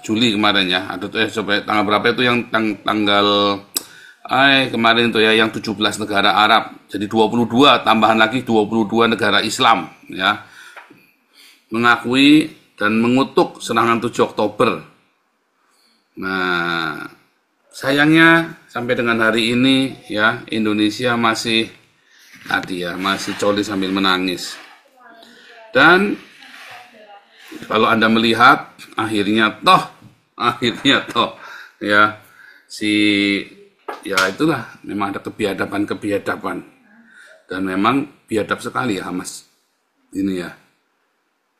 Juli kemarin ya. Ada tuh coba tanggal berapa itu yang tanggal kemarin tuh ya yang 17 negara Arab. Jadi 22 tambahan lagi 22 negara Islam ya mengakui dan mengutuk serangan 7 Oktober. Nah, sayangnya sampai dengan hari ini ya Indonesia masih tadi ya masih coli sambil menangis. Dan kalau Anda melihat akhirnya toh ya si ya itulah memang ada kebiadaban dan memang biadab sekali ya Hamas ini ya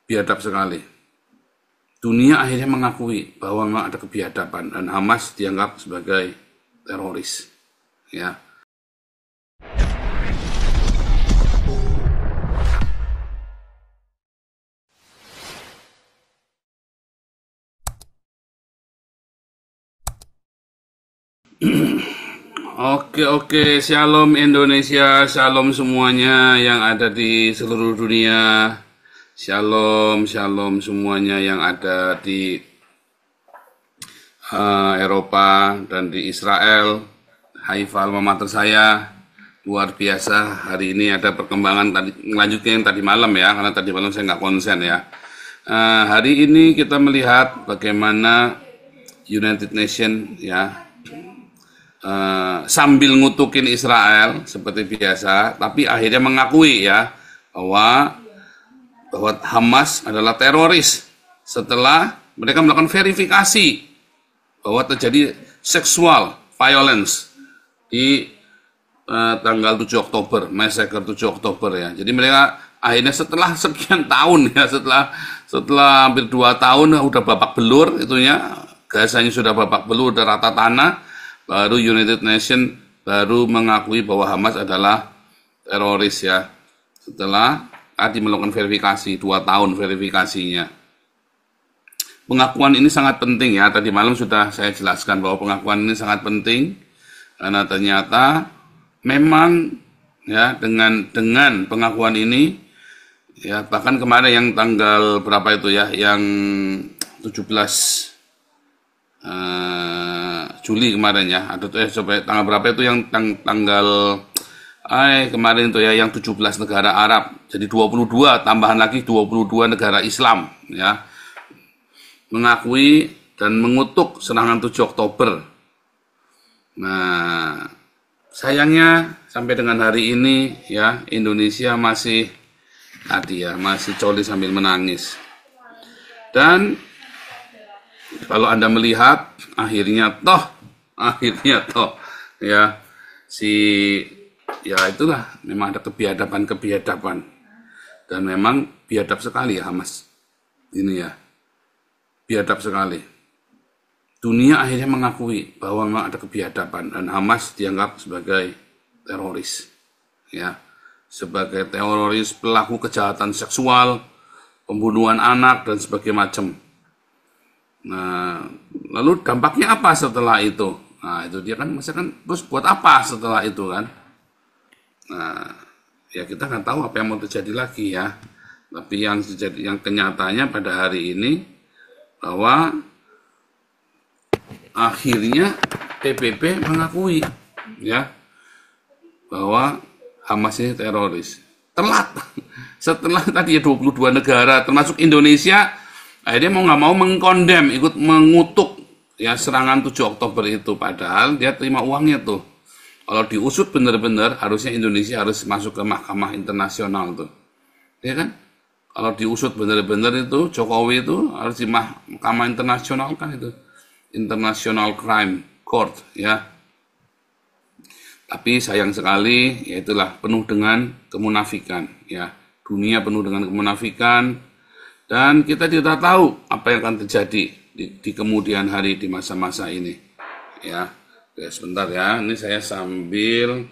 biadab sekali. Dunia akhirnya mengakui bahwa memang ada kebiadaban dan Hamas dianggap sebagai teroris ya. Oke, Shalom Indonesia, Shalom semuanya yang ada di seluruh dunia. Shalom semuanya yang ada di Eropa dan di Israel. Haifa alma mater saya. Luar biasa, hari ini ada perkembangan tadi, melanjutkan yang tadi malam ya, karena tadi malam saya nggak konsen ya. Hari ini kita melihat bagaimana United Nations ya, sambil ngutukin Israel seperti biasa, tapi akhirnya mengakui ya bahwa Hamas adalah teroris setelah mereka melakukan verifikasi bahwa terjadi sexual violence di tanggal 7 Oktober, massacre 7 Oktober ya. Jadi mereka akhirnya setelah sekian tahun ya, setelah hampir 2 tahun udah babak belur itunya, Gazanya sudah babak belur, udah rata tanah, baru United Nations baru mengakui bahwa Hamas adalah teroris ya. Setelah tadi melakukan verifikasi, 2 tahun verifikasinya. Pengakuan ini sangat penting ya, tadi malam sudah saya jelaskan bahwa pengakuan ini sangat penting, karena ternyata memang ya dengan pengakuan ini ya bahkan kemarin yang tanggal berapa itu ya yang 17 Juli kemarin ya ada tuh coba tanggal berapa itu yang tanggal kemarin itu ya yang 17 negara Arab. Jadi 22 tambahan lagi 22 negara Islam ya mengakui dan mengutuk serangan 7 Oktober. Nah, sayangnya sampai dengan hari ini ya Indonesia masih tadi ya masih coli sambil menangis. Dan kalau Anda melihat akhirnya toh ya ya itulah memang ada kebiadaban dan memang biadab sekali ya Hamas ini ya biadab sekali. Dunia akhirnya mengakui bahwa memang ada kebiadaban dan Hamas dianggap sebagai teroris ya, sebagai teroris pelaku kejahatan seksual, pembunuhan anak dan sebagainya macam. Nah, lalu dampaknya apa setelah itu? Nah, itu dia kan, maksudnya kan terus buat apa setelah itu kan? Nah, ya kita nggak tahu apa yang mau terjadi lagi ya. Tapi yang kenyataannya pada hari ini bahwa akhirnya PBB mengakui ya bahwa Hamas ini teroris. Telat. Setelah tadi ya 22 negara termasuk Indonesia akhirnya mau nggak mau mengkondem, ikut mengutuk ya serangan 7 Oktober itu, padahal dia terima uangnya tuh. Kalau diusut benar-benar harusnya Indonesia harus masuk ke mahkamah internasional tuh. Ya kan? Kalau diusut benar-benar itu Jokowi itu harus di mahkamah internasional kan itu. International Crime Court ya. Tapi sayang sekali ya itulah penuh dengan kemunafikan ya. Dunia penuh dengan kemunafikan dan kita tidak tahu apa yang akan terjadi di kemudian hari di masa-masa ini ya. Oke, sebentar ya, ini saya sambil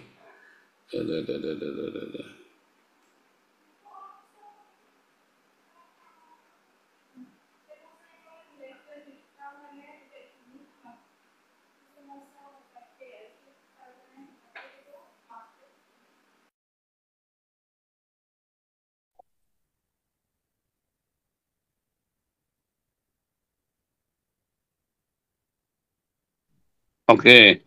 Oke,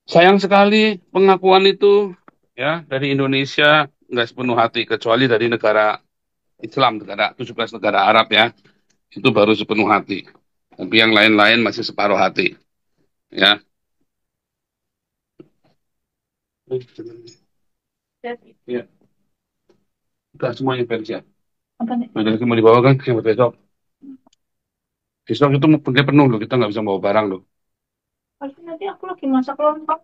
sayang sekali pengakuan itu ya dari Indonesia nggak sepenuh hati, kecuali dari negara Islam, negara 17 negara Arab ya, itu baru sepenuh hati. Tapi yang lain-lain masih separuh hati ya. Ya, udah semuanya beres ya. Apa nih? Ada lagi mau dibawa kan yang besok. Besok itu mungkin penuh loh, kita nggak bisa bawa barang loh. Pasti nanti aku lagi masak lontong.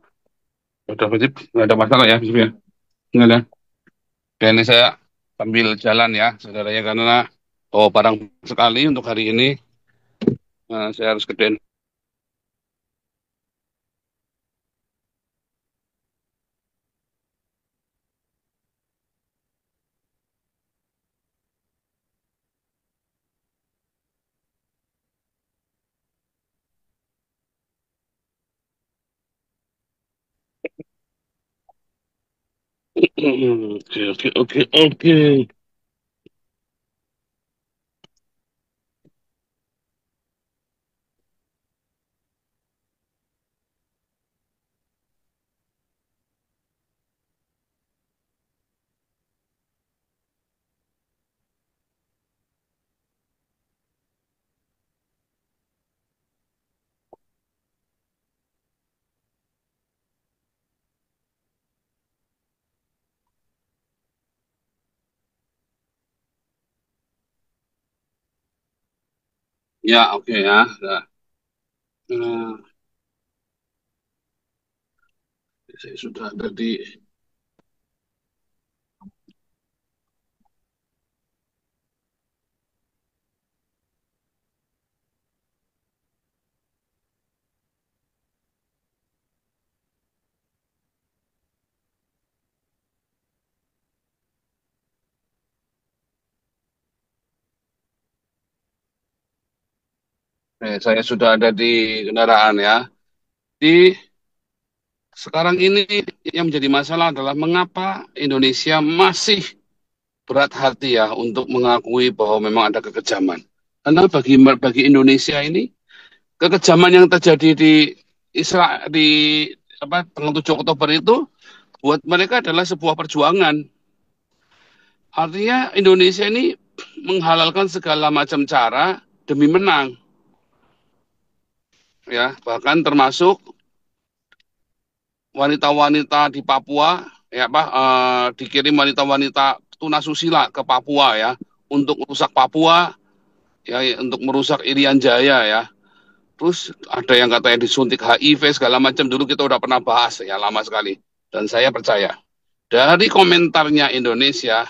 Udah berarti nggak ada masalah ya, ya. Nggak ada. Dan ini saya sambil jalan ya, saudara ya, karena bawa barang sekali untuk hari ini. Saya harus ke Den. Oke, oke, oke, oke. Ya, oke ya. Nah, saya sudah ada di. Saya sudah ada di kendaraan ya. Di sekarang ini yang menjadi masalah adalah mengapa Indonesia masih berat hati ya untuk mengakui bahwa memang ada kekejaman. Karena bagi Indonesia ini kekejaman yang terjadi di Israel di tanggal 7 Oktober itu buat mereka adalah sebuah perjuangan. Artinya Indonesia ini menghalalkan segala macam cara demi menang, ya, bahkan termasuk wanita-wanita di Papua, ya dikirim wanita-wanita tunasusila ke Papua ya untuk merusak Papua, ya, untuk merusak Irian Jaya ya. Terus ada yang katanya disuntik HIV segala macam, dulu kita udah pernah bahas ya, lama sekali. Dan saya percaya dari komentarnya Indonesia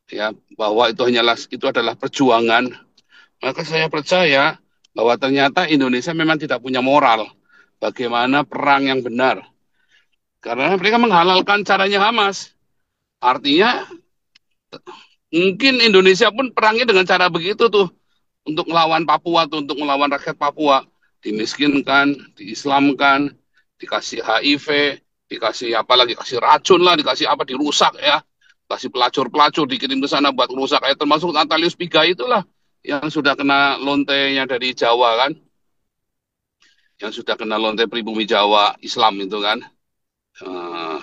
ya bahwa itu adalah perjuangan, maka saya percaya bahwa ternyata Indonesia memang tidak punya moral bagaimana perang yang benar. Karena mereka menghalalkan caranya Hamas. Artinya mungkin Indonesia pun perangnya dengan cara begitu tuh untuk melawan Papua tuh, untuk melawan rakyat Papua, dimiskinkan, diislamkan, dikasih HIV, dikasih apa lagi, kasih racun lah, dikasih apa, dirusak ya, kasih pelacur-pelacur dikirim ke sana buat rusak, ya termasuk Natalius Pigai itulah yang sudah kena lontenya dari Jawa kan, yang sudah kena lonte pribumi Jawa Islam itu kan.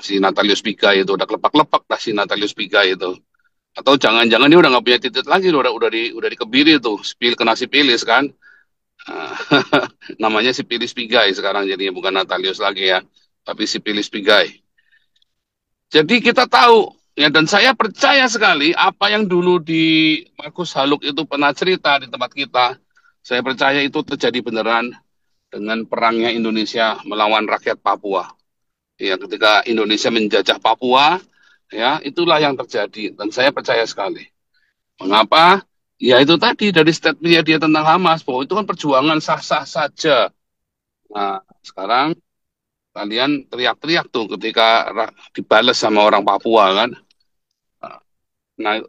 Si Natalius Pigai itu udah kelepak-lepak lah si Natalius Pigai itu. Atau jangan-jangan dia udah nggak punya titik lagi, udah dikebiri tuh, kena sipilis kan. Ah, namanya Sipilis Pigai sekarang jadinya, bukan Natalius lagi ya, tapi Sipilis Pigai. Jadi kita tahu ya, dan saya percaya sekali apa yang dulu di Markus Haluk itu pernah cerita di tempat kita. Saya percaya itu terjadi beneran dengan perangnya Indonesia melawan rakyat Papua. Ya, ketika Indonesia menjajah Papua, ya itulah yang terjadi. Dan saya percaya sekali. Mengapa? Ya itu tadi dari statementnya dia tentang Hamas, bahwa itu kan perjuangan sah-sah saja. Nah, sekarang kalian teriak-teriak tuh ketika dibales sama orang Papua kan. Nah,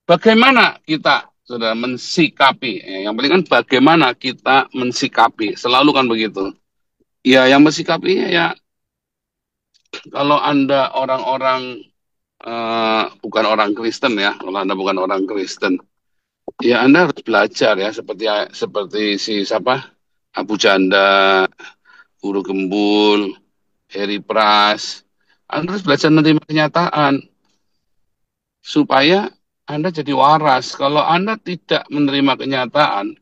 bagaimana kita sudah mensikapi? Yang penting kan bagaimana kita mensikapi. Selalu kan begitu. Ya, yang mensikapinya ya, kalau Anda orang-orang bukan orang Kristen ya, kalau Anda bukan orang Kristen, ya Anda harus belajar ya, seperti seperti si siapa, Abu Janda, Guru Gembul, Heri Pras. Anda harus belajar menerima kenyataan supaya Anda jadi waras. Kalau Anda tidak menerima kenyataan,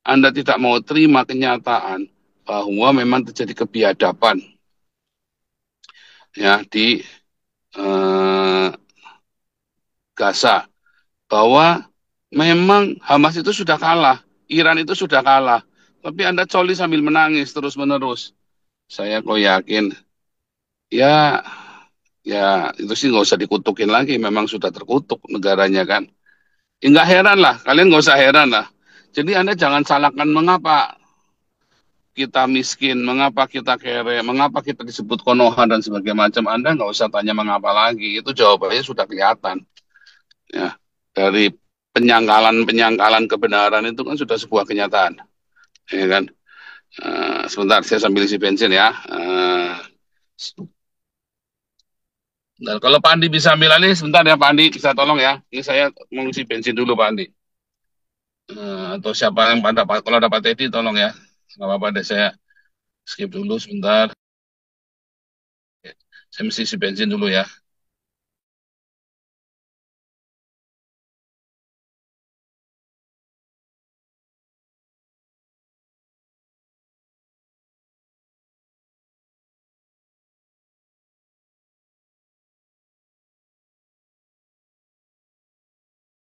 Anda tidak mau terima kenyataan bahwa memang terjadi kebiadaban ya di eh, Gaza, bahwa memang Hamas itu sudah kalah, Iran itu sudah kalah, tapi Anda coli sambil menangis terus-menerus. Saya kok yakin, ya, ya itu sih nggak usah dikutukin lagi, memang sudah terkutuk negaranya kan. Ya, nggak heran lah, kalian nggak usah heran lah. Jadi Anda jangan salahkan mengapa kita miskin, mengapa kita kere, mengapa kita disebut Konoha dan sebagainya macam. Anda nggak usah tanya mengapa lagi, itu jawabannya sudah kelihatan. Ya, dari penyangkalan-penyangkalan kebenaran itu kan sudah sebuah kenyataan, ya kan? Sebentar, saya sambil isi bensin ya. Dan kalau Pak Andi bisa ambil alih, sebentar ya Pak Andi, bisa tolong ya. Ini saya mau isi bensin dulu Pak Andi. Atau siapa yang dapat, kalau dapat Teddy tolong ya. Nggak apa-apa deh, saya skip dulu sebentar. Saya mesti isi bensin dulu ya.